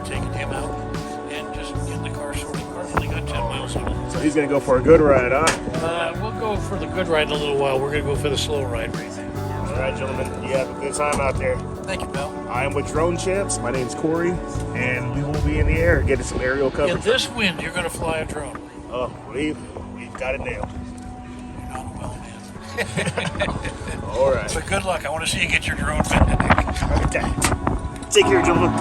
taking him out and just getting the car sorted. Car's only got 10 miles on it. So he's gonna go for a good ride, huh? We'll go for the good ride in a little while. We're going to go for the slow ride. All right, gentlemen, you have a good time out there. Thank you, pal. I am with Drone Champs. My name's Corey, and we will be in the air getting some aerial coverage. In this wind, you're going to fly a drone. Oh, we've got it nailed. You're not a well man. All right. But good luck. I want to see you get your drone back. Okay. Take care, gentlemen.